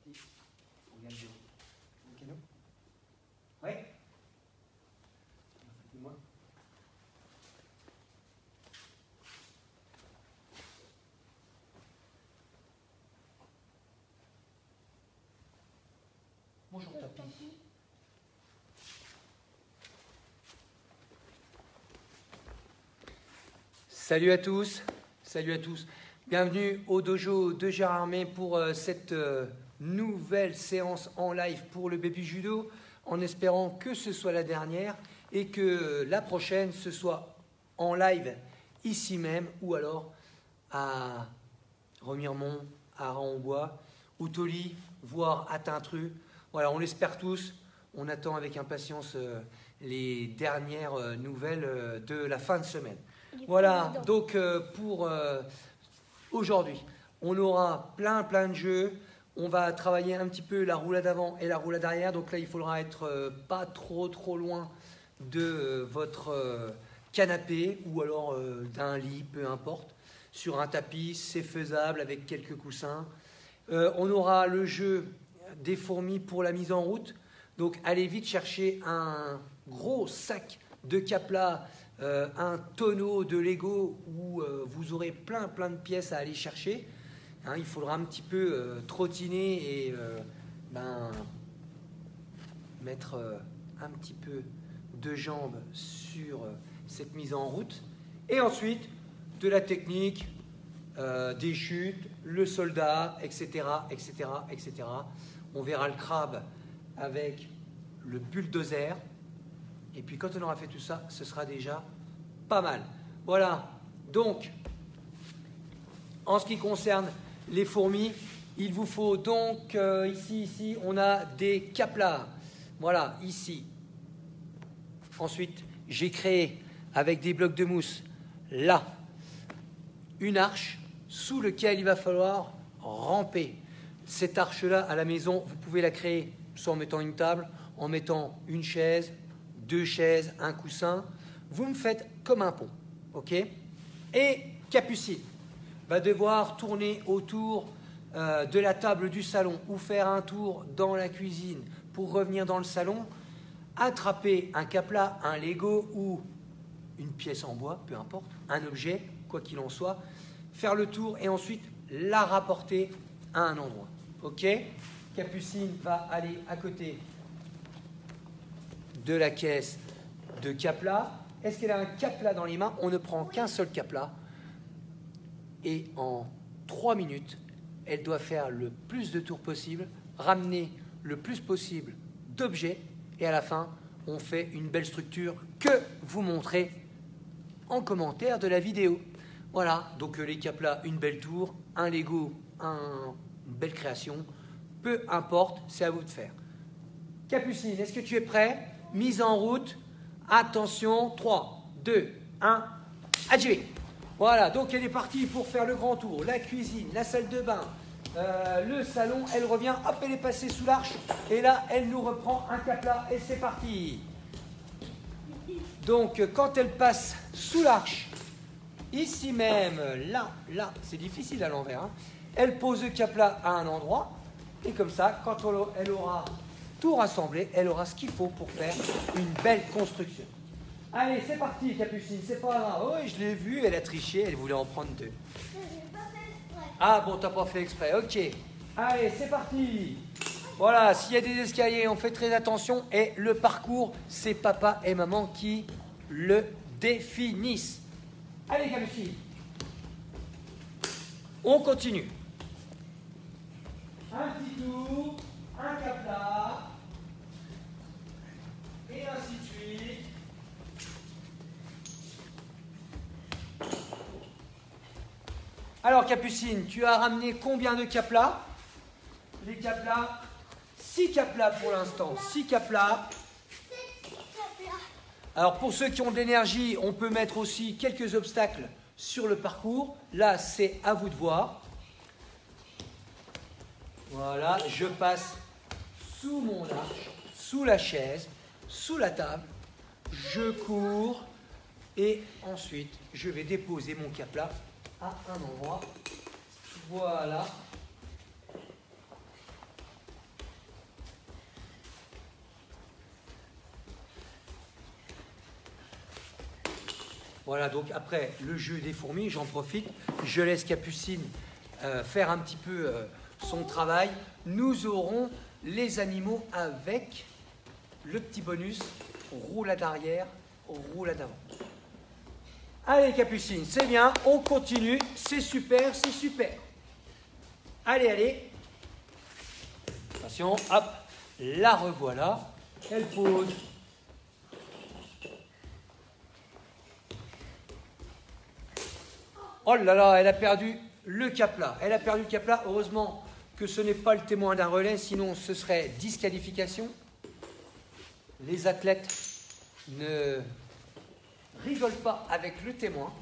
parti. On vient de zéro. Ok, non? Oui? Dis-moi. Bonjour Tapi. Salut à tous, salut à tous. Bienvenue au dojo de Gérard Armé pour cette nouvelle séance en live pour le baby judo, en espérant que ce soit la dernière et que la prochaine ce soit en live ici même ou alors à Remiremont, à Rennes-en-Bois, ou Toli, voire à Tintru. Voilà, on l'espère tous. On attend avec impatience les dernières nouvelles de la fin de semaine. Voilà, donc pour aujourd'hui, on aura plein de jeux. On va travailler un petit peu la roulade avant et la roulade arrière. Donc là, il faudra être pas trop loin de votre canapé ou alors d'un lit, peu importe. Sur un tapis, c'est faisable avec quelques coussins. On aura le jeu des fourmis pour la mise en route. Donc allez vite chercher un gros sac de Capla, un tonneau de Lego où vous aurez plein de pièces à aller chercher. Hein, il faudra un petit peu trottiner et mettre un petit peu de jambes sur cette mise en route. Et ensuite, de la technique, des chutes, le soldat, etc. On verra le crabe avec le bulldozer. Et puis quand on aura fait tout ça, ce sera déjà pas mal. Voilà, donc, en ce qui concerne les fourmis, il vous faut donc, ici, on a des caplas. Voilà, ici. Ensuite, j'ai créé, avec des blocs de mousse, là, une arche sous laquelle il va falloir ramper. Cette arche-là, à la maison, vous pouvez la créer soit en mettant une table, en mettant une chaise, deux chaises, un coussin. Vous me faites comme un pont, ok? Et Capucine va devoir tourner autour de la table du salon ou faire un tour dans la cuisine pour revenir dans le salon, attraper un capla, un Lego ou une pièce en bois, peu importe, un objet, quoi qu'il en soit, faire le tour et ensuite la rapporter à un endroit. Ok? Capucine va aller à côté de la caisse de Capla. Est-ce qu'elle a un Capla dans les mains? On ne prend qu'un seul Capla. Et en 3 minutes, elle doit faire le plus de tours possible, ramener le plus possible d'objets. Et à la fin, on fait une belle structure que vous montrez en commentaire de la vidéo. Voilà, donc les Caplas, une belle tour, un Lego, une belle création. Peu importe, c'est à vous de faire. Capucine, est-ce que tu es prêt? Mise en route. Attention, 3, 2, 1, adjuvez. Voilà, donc elle est partie pour faire le grand tour. La cuisine, la salle de bain, le salon. Elle revient, hop, elle est passée sous l'arche. Et là, elle nous reprend un Capla et c'est parti. Donc, quand elle passe sous l'arche, ici même, là, c'est difficile à l'envers, hein, elle pose le Capla à un endroit. Et comme ça, quand elle aura tout rassemblé, elle aura ce qu'il faut pour faire une belle construction. Allez, c'est parti, Capucine, c'est pas grave. Oui, je l'ai vu, elle a triché, elle voulait en prendre 2. Ah bon, t'as pas fait exprès, ok. Allez, c'est parti. Voilà, s'il y a des escaliers, on fait très attention. Et le parcours, c'est papa et maman qui le définissent. Allez, Capucine. On continue. Un petit tour, un Capla, et ainsi de suite. Alors, Capucine, tu as ramené combien de Capla? Les Capla, 6 Capla pour l'instant, 6 Capla. Alors, pour ceux qui ont de l'énergie, on peut mettre aussi quelques obstacles sur le parcours. Là, c'est à vous de voir. Voilà, je passe sous mon arche, sous la chaise, sous la table, je cours et ensuite je vais déposer mon Capla à un endroit. Voilà. Voilà, donc après le jeu des fourmis, j'en profite, je laisse Capucine faire un petit peu son travail. Nous aurons les animaux avec le petit bonus roulade arrière, roulade avant. Allez Capucine, c'est bien, on continue, c'est super, c'est super. Allez, allez. Attention, hop, la revoilà. Elle pose. Oh là là, elle a perdu le cap-là. Elle a perdu le cap-là. Heureusement que ce n'est pas le témoin d'un relais, sinon ce serait disqualification. Les athlètes ne rigolent pas avec le témoin.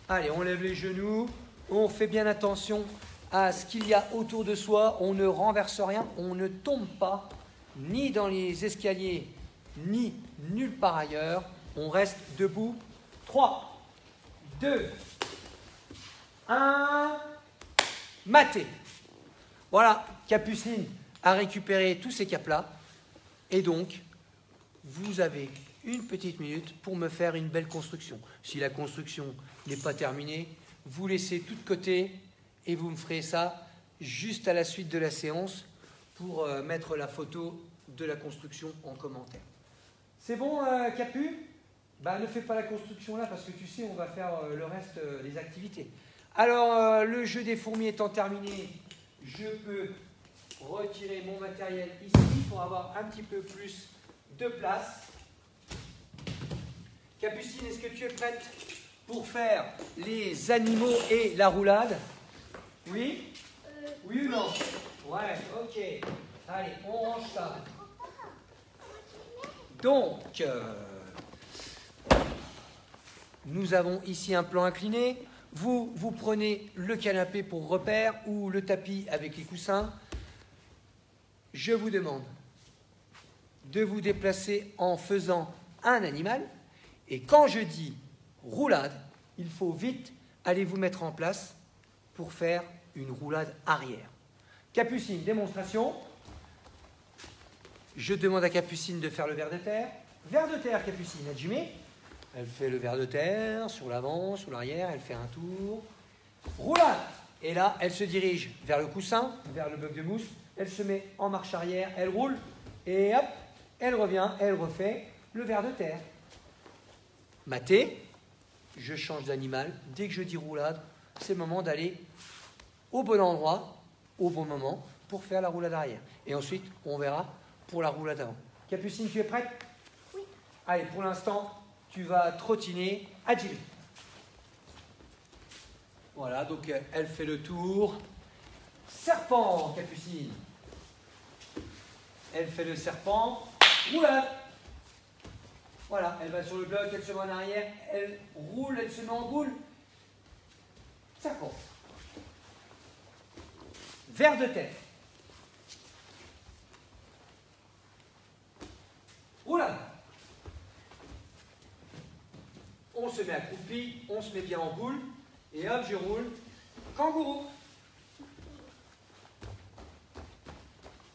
Allez, on lève les genoux, on fait bien attention à ce qu'il y a autour de soi, on ne renverse rien, on ne tombe pas, ni dans les escaliers, ni nulle part ailleurs. On reste debout. 3, 2, 1, maté. Voilà, Capucine a récupéré tous ces caps-là. Et donc, vous avez une petite minute pour me faire une belle construction. Si la construction n'est pas terminée, vous laissez tout de côté et vous me ferez ça juste à la suite de la séance pour mettre la photo de la construction en commentaire. C'est bon, Capu? Bah, ne fais pas la construction là parce que tu sais, on va faire le reste des activités. Alors, le jeu des fourmis étant terminé, je peux retirer mon matériel ici pour avoir un petit peu plus de place. Capucine, est-ce que tu es prête pour faire les animaux et la roulade? Oui? Oui ou non? Ouais, ok. Allez, on range ça. Donc, nous avons ici un plan incliné. Vous prenez le canapé pour repère ou le tapis avec les coussins. Je vous demande de vous déplacer en faisant un animal. Et quand je dis roulade, il faut vite aller vous mettre en place pour faire une roulade arrière. Capucine, démonstration. Je demande à Capucine de faire le ver de terre. Ver de terre, Capucine, Hajime. Elle fait le ver de terre sur l'avant, sur l'arrière, elle fait un tour. Roulade. Et là, elle se dirige vers le coussin, vers le bloc de mousse. Elle se met en marche arrière, elle roule. Et hop, elle revient, elle refait le ver de terre. Maté, je change d'animal. Dès que je dis roulade, c'est le moment d'aller au bon endroit, au bon moment, pour faire la roulade arrière. Et ensuite, on verra pour la roulade avant. Capucine, tu es prête? Oui. Allez, pour l'instant, tu vas trottiner agile. Voilà, donc elle fait le tour. Serpent, Capucine. Elle fait le serpent. Roulade. Voilà, elle va sur le bloc, elle se met en arrière, elle roule, elle se met en boule. Serpent. Ver de terre. Roulade. On se met accroupi, on se met bien en boule, et hop, je roule. Kangourou.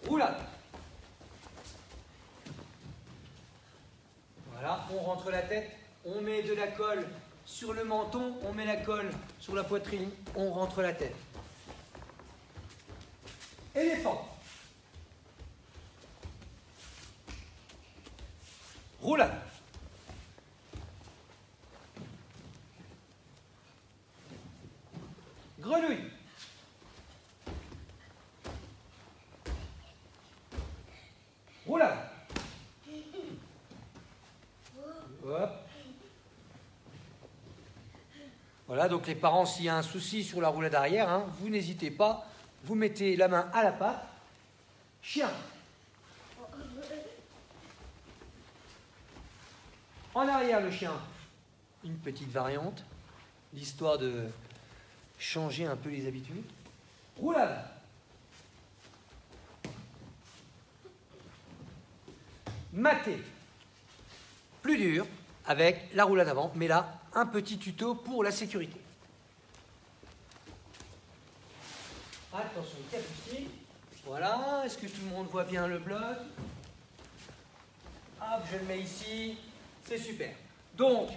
Roulade. Voilà, on rentre la tête, on met de la colle sur le menton, on met la colle sur la poitrine, on rentre la tête. Éléphant. Roulade. Grenouille. Roulade. Hop. Voilà, donc les parents, s'il y a un souci sur la roulade arrière, hein, vous n'hésitez pas, vous mettez la main à la patte. Chien. En arrière, le chien. Une petite variante, l'histoire de changer un peu les habitudes. Roulade. Maté. Plus dur, avec la roulade avant, mais là, un petit tuto pour la sécurité. Attention, Capucine. Voilà, est-ce que tout le monde voit bien le bloc? Hop, je le mets ici. C'est super. Donc,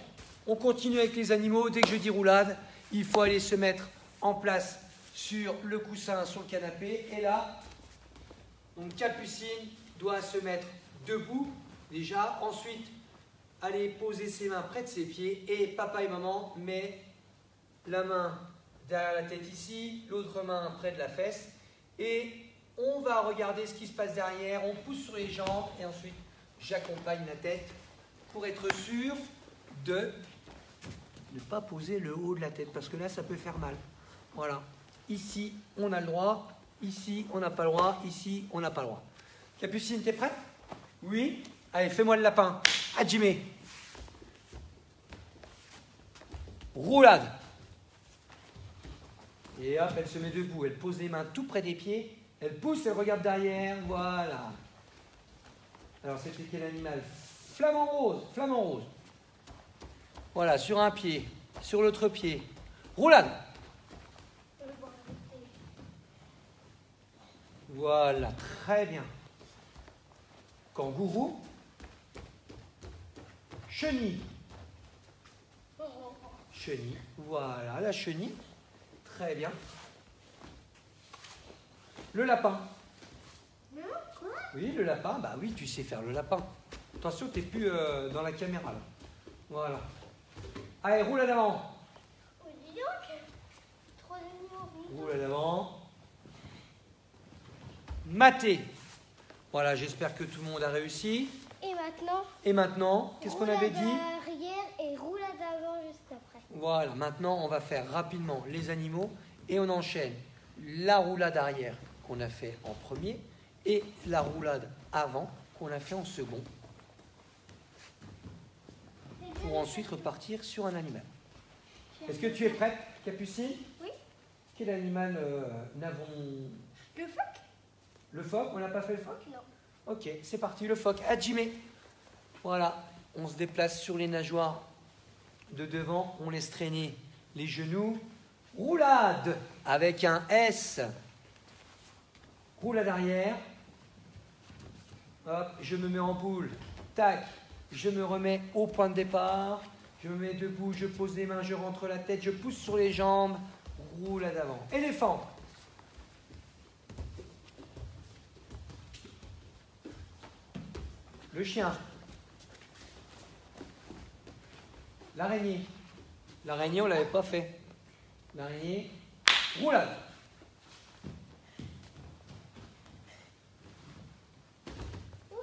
on continue avec les animaux. Dès que je dis roulade, il faut aller se mettre en place sur le coussin, sur le canapé. Et là, donc Capucine doit se mettre debout déjà. Ensuite, aller poser ses mains près de ses pieds. Et papa et maman mettent la main derrière la tête ici, l'autre main près de la fesse. Et on va regarder ce qui se passe derrière. On pousse sur les jambes et ensuite, j'accompagne la tête pour être sûr de ne pas poser le haut de la tête parce que là, ça peut faire mal. Voilà. Ici, on a le droit. Ici, on n'a pas le droit. Ici, on n'a pas le droit. Capucine, t'es prête? Oui. Allez, fais-moi le lapin. Hajime. Roulade. Et hop, elle se met debout. Elle pose les mains tout près des pieds. Elle pousse, elle regarde derrière. Voilà. Alors, c'était quel animal? Flamant rose. Flamant rose. Voilà, sur un pied. Sur l'autre pied. Roulade. Voilà, très bien. Kangourou. Chenille. Chenille. Voilà, la chenille. Très bien. Le lapin. Oui, le lapin. Bah oui, tu sais faire le lapin. Attention, tu n'es plus dans la caméra là. Voilà. Allez, roule à l'avant. Dis donc. Trois animaux. Roule à l'avant. Maté. Voilà, j'espère que tout le monde a réussi. Et maintenant, qu'est-ce qu'on avait dit? Roulade arrière et roulade avant juste après. Voilà, maintenant on va faire rapidement les animaux et on enchaîne la roulade arrière qu'on a fait en premier et la roulade avant qu'on a fait en second pour ensuite repartir sur un animal. Est-ce que tu es prête, Capucine? Oui. Quel animal n'avons... Le phoque? Le phoque? On n'a pas fait le phoque? Non. Ok, c'est parti, le phoque. Hajime. Voilà, on se déplace sur les nageoires de devant, on laisse traîner les genoux. Roulade avec un S. Roulade arrière. Hop, je me mets en boule. Tac, je me remets au point de départ. Je me mets debout, je pose les mains, je rentre la tête, je pousse sur les jambes. Roulade avant. Éléphant. Le chien. L'araignée. L'araignée, on ne l'avait pas fait. L'araignée. Roulade.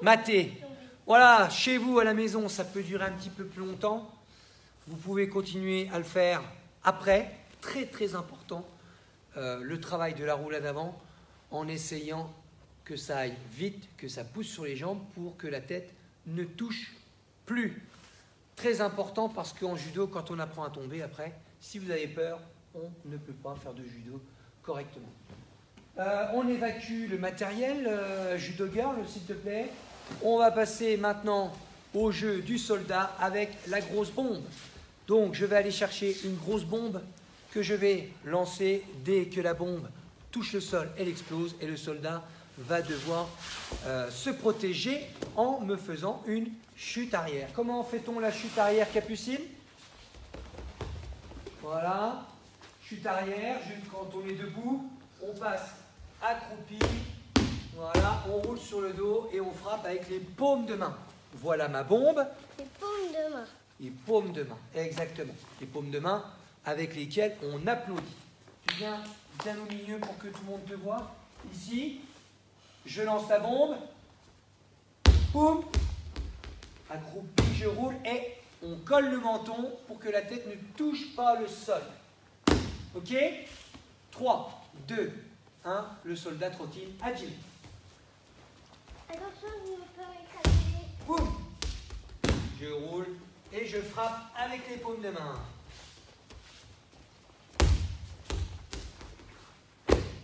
Maté. Voilà, chez vous, à la maison, ça peut durer un petit peu plus longtemps. Vous pouvez continuer à le faire après. Très, très important, le travail de la roulade avant, en essayant que ça aille vite, que ça pousse sur les jambes pour que la tête ne touche plus. Très important parce qu'en judo, quand on apprend à tomber après, si vous avez peur, on ne peut pas faire de judo correctement. On évacue le matériel, judo girl, s'il te plaît. On va passer maintenant au jeu du soldat avec la grosse bombe. Donc, je vais aller chercher une grosse bombe que je vais lancer. Dès que la bombe touche le sol, elle explose et le soldat va devoir se protéger en me faisant une chute arrière. Comment fait-on la chute arrière, Capucine? Voilà, chute arrière, quand on est debout, on passe accroupi, voilà, on roule sur le dos et on frappe avec les paumes de main. Voilà ma bombe. Les paumes de main. Les paumes de main, exactement. Les paumes de main avec lesquelles on applaudit. Tu viens bien au milieu pour que tout le monde te voit. Ici, je lance la bombe. Boum. Accroupi, je roule et on colle le menton pour que la tête ne touche pas le sol. Ok? 3, 2, 1, le soldat trottine, agile. Attention, je me peux m'écraser. Boum. Je roule et je frappe avec les paumes de main.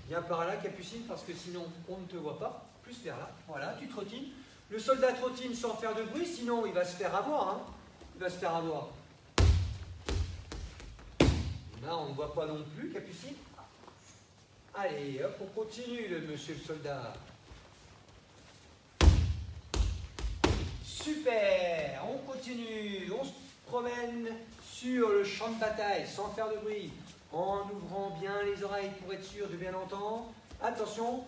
Viens par là, Capucine, parce que sinon on ne te voit pas. Plus vers là. Voilà, tu trottines. Le soldat trottine sans faire de bruit, sinon il va se faire avoir. Hein. Il va se faire avoir. Là, on ne voit pas non plus, Capucine. Allez, hop, on continue, monsieur le soldat. Super, on continue. On se promène sur le champ de bataille sans faire de bruit, en ouvrant bien les oreilles pour être sûr de bien entendre. Attention.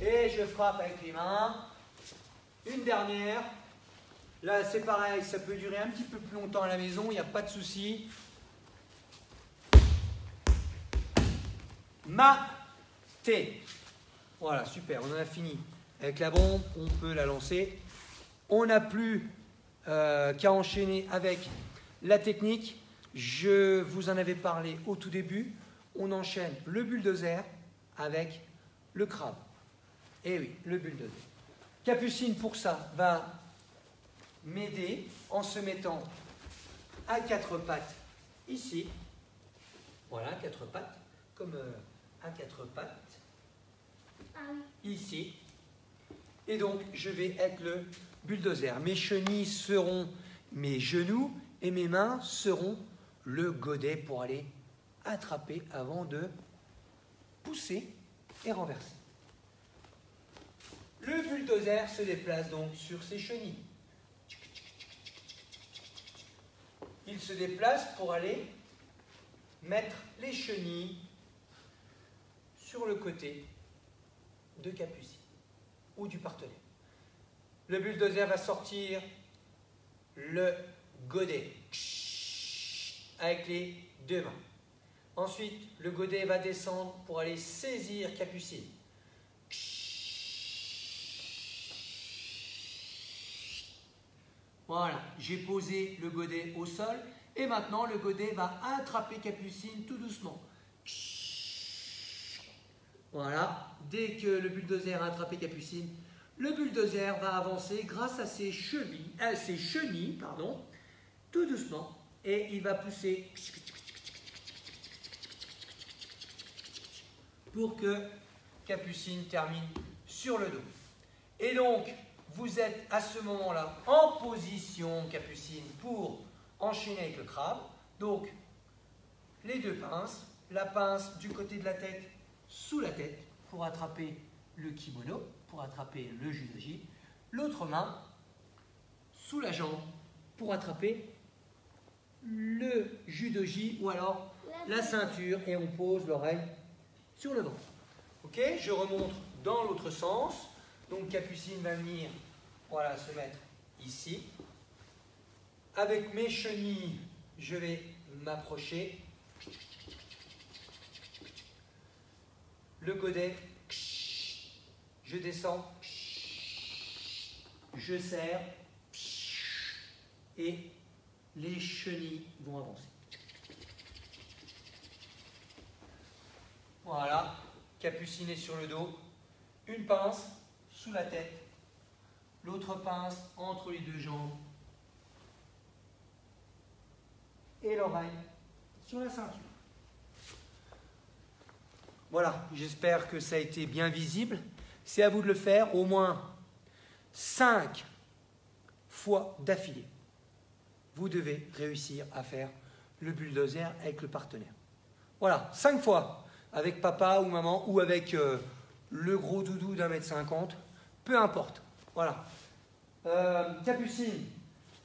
Et je frappe avec les mains. Une dernière. Là, c'est pareil, ça peut durer un petit peu plus longtemps à la maison, il n'y a pas de souci. Maté. Voilà, super, on en a fini. Avec la bombe, on peut la lancer. On n'a plus qu'à enchaîner avec la technique. Je vous en avais parlé au tout début. On enchaîne le bulldozer avec le crabe. Et oui, le bulldozer. Capucine, pour ça, va m'aider en se mettant à quatre pattes ici. Voilà, quatre pattes, comme à quatre pattes. Ici. Et donc, je vais être le bulldozer. Mes chenilles seront mes genoux et mes mains seront le godet pour aller attraper avant de pousser et renverser. Le bulldozer se déplace donc sur ses chenilles. Il se déplace pour aller mettre les chenilles sur le côté de Capucine ou du partenaire. Le bulldozer va sortir le godet avec les deux mains. Ensuite, le godet va descendre pour aller saisir Capucine. Voilà, j'ai posé le godet au sol et maintenant le godet va attraper Capucine tout doucement. Voilà, dès que le bulldozer a attrapé Capucine, le bulldozer va avancer grâce à ses chenilles, tout doucement, et il va pousser pour que Capucine termine sur le dos. Et donc, vous êtes à ce moment-là en position, Capucine, pour enchaîner avec le crabe. Donc, les deux pinces, la pince du côté de la tête, sous la tête, pour attraper le kimono, pour attraper le judogi. L'autre main, sous la jambe, pour attraper le judogi ou alors la ceinture. Et on pose l'oreille sur le ventre. Ok, je remonte dans l'autre sens. Donc Capucine va venir, voilà, se mettre ici. Avec mes chenilles, je vais m'approcher. Le godet, je descends, je serre et les chenilles vont avancer. Voilà, Capucine est sur le dos, une pince sous la tête, l'autre pince entre les deux jambes et l'oreille sur la ceinture. Voilà, j'espère que ça a été bien visible. C'est à vous de le faire au moins 5 fois d'affilée. Vous devez réussir à faire le bulldozer avec le partenaire. Voilà, 5 fois avec papa ou maman ou avec le gros doudou d'1,50 m, peu importe. Voilà. Capucine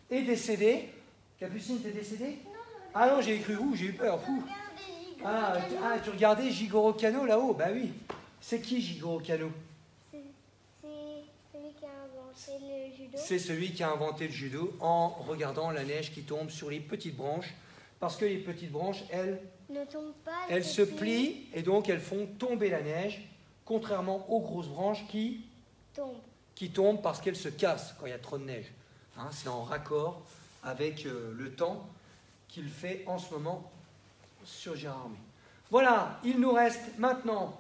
est décédée. Capucine, t'es décédée? Non, ah non, j'ai cru où? J'ai eu peur. Tu regardais Jigoro Kano là-haut? Bah oui. C'est qui Jigoro Kano? C'est celui qui a inventé le judo. C'est celui qui a inventé le judo en regardant la neige qui tombe sur les petites branches. Parce que les petites branches, elles ne tombent pas. Elles se plient et donc elles font tomber la neige, contrairement aux grosses branches qui tombent parce qu'elles se cassent quand il y a trop de neige. Hein, c'est en raccord avec le temps qu'il fait en ce moment sur Gérardmer. Voilà, il nous reste maintenant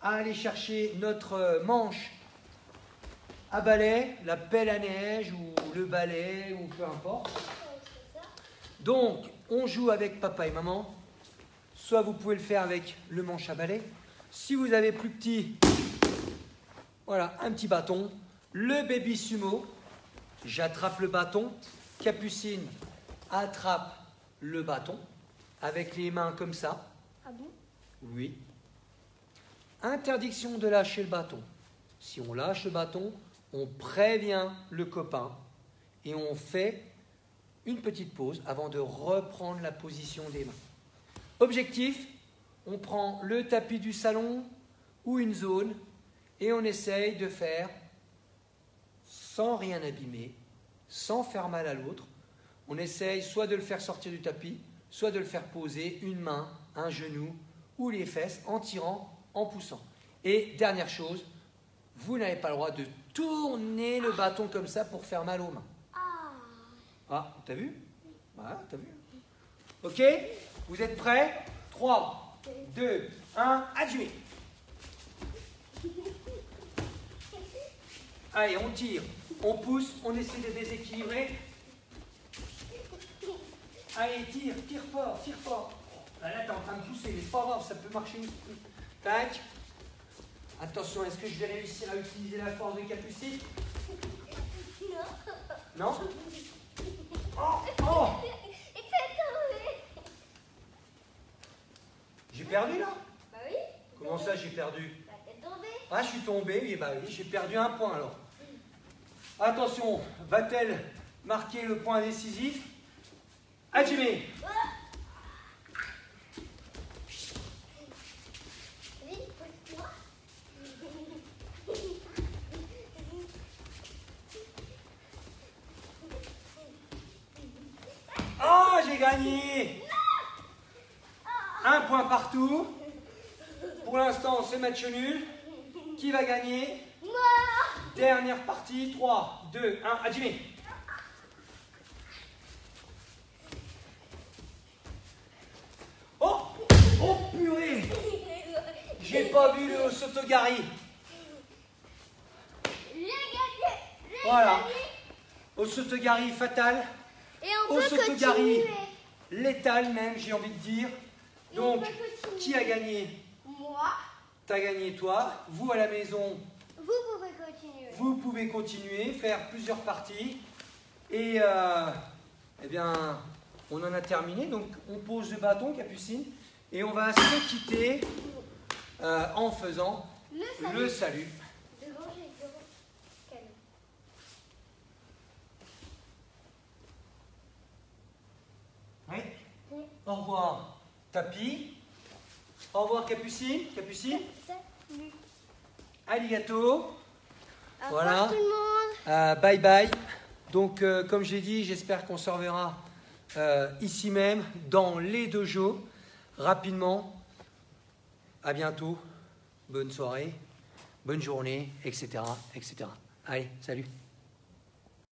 à aller chercher notre manche à balai, la pelle à neige ou le balai ou peu importe. Donc, on joue avec papa et maman. Soit vous pouvez le faire avec le manche à balai. Si vous avez plus petit, voilà, un petit bâton. Le baby sumo, j'attrape le bâton. Capucine attrape le bâton avec les mains comme ça. Ah bon? Oui. Interdiction de lâcher le bâton. Si on lâche le bâton, on prévient le copain et on fait une petite pause avant de reprendre la position des mains. Objectif, on prend le tapis du salon ou une zone et on essaye de faire sans rien abîmer, sans faire mal à l'autre. On essaye soit de le faire sortir du tapis, soit de le faire poser une main, un genou ou les fesses en tirant, en poussant. Et dernière chose, vous n'avez pas le droit de tourner le bâton comme ça pour faire mal aux mains. Ah, t'as vu? Voilà, t'as vu? Ok? Vous êtes prêts? 3, 2, 1, adjumé. Allez, on tire, on pousse, on essaie de déséquilibrer. Allez, tire, tire fort, tire fort. Là, t'es en train de pousser, mais c'est pas grave, ça peut marcher aussi. Tac. Attention, est-ce que je vais réussir à utiliser la force de Capucine? Non. Oh, oh. J'ai perdu là? Bah oui. Comment ça j'ai perdu? Bah t'es tombé. Ah, je suis tombé, oui, bah oui, j'ai perdu un point alors. Attention, va-t-elle marquer le point décisif? Hajime. Vite, pousse-moi. Oh, j'ai gagné! Un point partout. Pour l'instant, c'est match nul. Qui va gagner? Moi. Dernière partie. 3, 2, 1, Hajime. Oh! Oh purée! J'ai pas vu le Sotogari. J'ai gagné. Voilà. Au Sotogari fatal. Et on Au peut Sotogari continuer. létal même, j'ai envie de dire. Donc, Et on peut continuer. qui a gagné? Moi. T'as gagné toi. Vous à la maison, Vous pouvez continuer. vous pouvez continuer, faire plusieurs parties. Et eh bien, on en a terminé. Donc, on pose le bâton, Capucine, et on va se quitter en faisant le salut. Devant, j'ai devant. Calme. Oui. Au revoir, tapis. Au revoir, Capucine. Capucine. Salut. Arigato. Au Voilà. revoir tout le monde. Bye bye. Donc, comme je l'ai dit, j'espère qu'on se reverra ici même, dans les dojos, rapidement. À bientôt. Bonne soirée, bonne journée, etc., etc. Allez, salut.